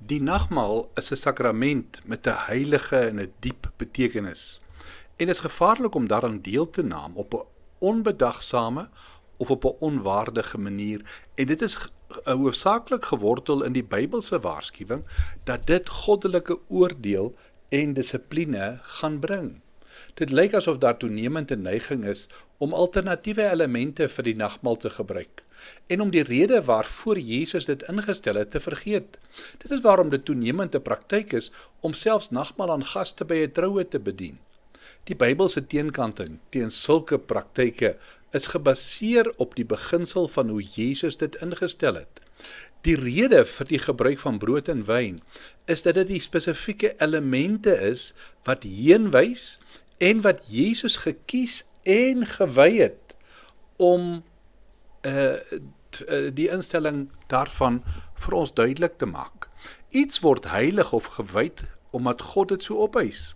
Die nagmaal is 'n sakrament met 'n heilige en 'n diep betekenis en is gevaarlik om daaraan deel te neem op 'n onbedagsame of op 'n onwaardige manier, en dit is hoofsaaklik gewortel in die Bybelse waarskuwing dat dit goddelike oordeel en dissipline gaan bring. Dit lyk asof daar toenemend 'n neiging is om alternatiewe elemente vir die nagmaal te gebruik en om die rede waarvoor Jesus dit ingestel het te vergeet. Dit is waarom dit toenemend 'n praktyk is om selfs nagmaal aan gaste by 'n troue te bedien. Die Bybelse teenkanting teen sulke praktyke is gebaseer op die beginsel van hoe Jesus dit ingestel het. Die rede vir die gebruik van brood en wyn is dat dit die spesifieke elemente is wat heenwys en wat Jesus gekies en gewy het om die instelling daarvan vir ons duidelik te maak. Iets word heilig of gewyd omdat God dit so opeis.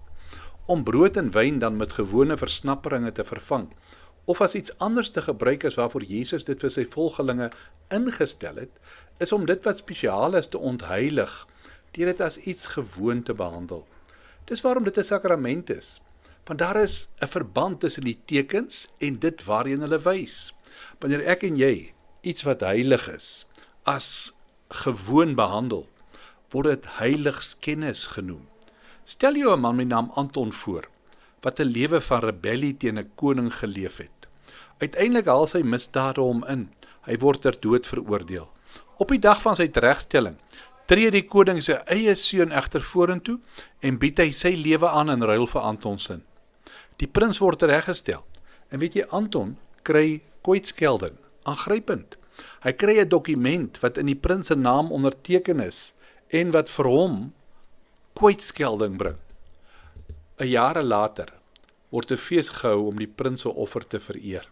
Om brood en wyn dan met gewone versnapperinge te vervang, of as iets anders te gebruik is waarvoor Jesus dit vir sy volgelinge ingestel het, is om dit wat spesiaal is te ontheilig, deur dit as iets gewoon te behandel. Dis waarom dit 'n sakrament is, want daar is 'n verband tussen die tekens en dit waarheen hulle wys. Wanneer ek en jy iets wat heilig is, as gewoon behandel, word dit heiligskennis genoem. Stel jou 'n man met die naam Anton voor, wat 'n lewe van rebellie teen 'n koning geleef het. Uiteindelik haal sy misdade hom in. Hy word ter dood veroordeel. Op die dag van sy teregstelling tree die koning sy eie seun egter vorentoe en bied hy sy lewe aan in ruil vir Anton se. Die prins word tereggestel. En weet jy, Anton kry kwytskelding, aangrypend. Hy kry 'n dokument wat in die prins se naam onderteken is en wat vir hom kwytskelding bring. 'n Jare later word 'n fees gehou om die prins se offer te vereer.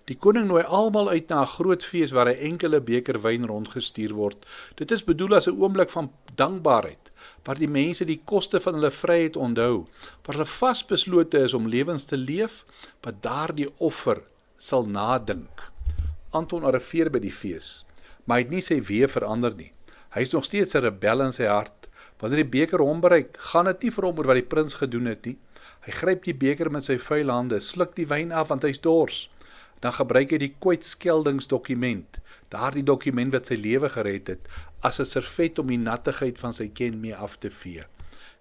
Die koning nooi almal uit na 'n groot fees waar 'n enkele beker wyn rondgestuur word. Dit is bedoel as 'n oomblik van dankbaarheid, waar die mense die koste van hulle vryheid onthou, waar hulle vasbeslote is om lewens te leef wat daardie offer sal nadink. Anton arriveer by die fees, maar hy het nie sy weë verander nie. Hy is nog steeds 'n rebel in sy hart. Wanneer die beker hom bereik, gaan dit nie vir hom oor wat die prins gedoen het nie. Hy gryp die beker met sy vuil hande, sluk die wyn af want hy's dors. Dan gebruik hy die kwytskeldingsdokument, daardie dokument wat sy lewe gered het, as 'n servet om die nattigheid van sy ken mee af te vee.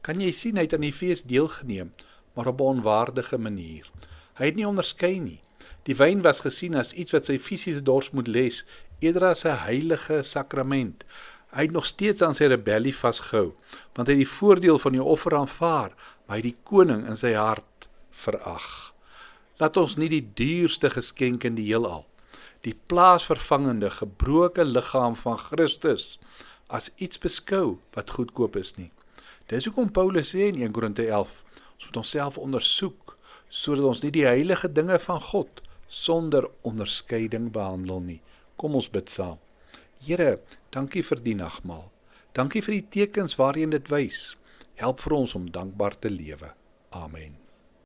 Kan jy sien, hy het aan die fees deelgeneem, maar op 'n onwaardige manier. Hy het nie onderskei nie. Die wyn was gesien as iets wat sy fisiese dors moet les, eerder as 'n heilige sakrament. Hy het nog steeds aan sy rebellie vasgehou, want hy het die voordeel van die offer aanvaar, maar hy het die koning in sy hart verag. Laat ons nie die duurste geskenk in die heelal, die plaasvervangende gebroke liggaam van Christus, as iets beskou wat goedkoop is nie. Dis hoekom Paulus sê in 1 Korinte 11, ons moet onsself ondersoek, sodat ons nie die heilige dinge van God sonder onderskeiding behandel nie. Kom ons bid saam. Here, dankie vir die nagmaal. Dankie vir die tekens waarheen dit wys. Help vir ons om dankbaar te lewe. Amen.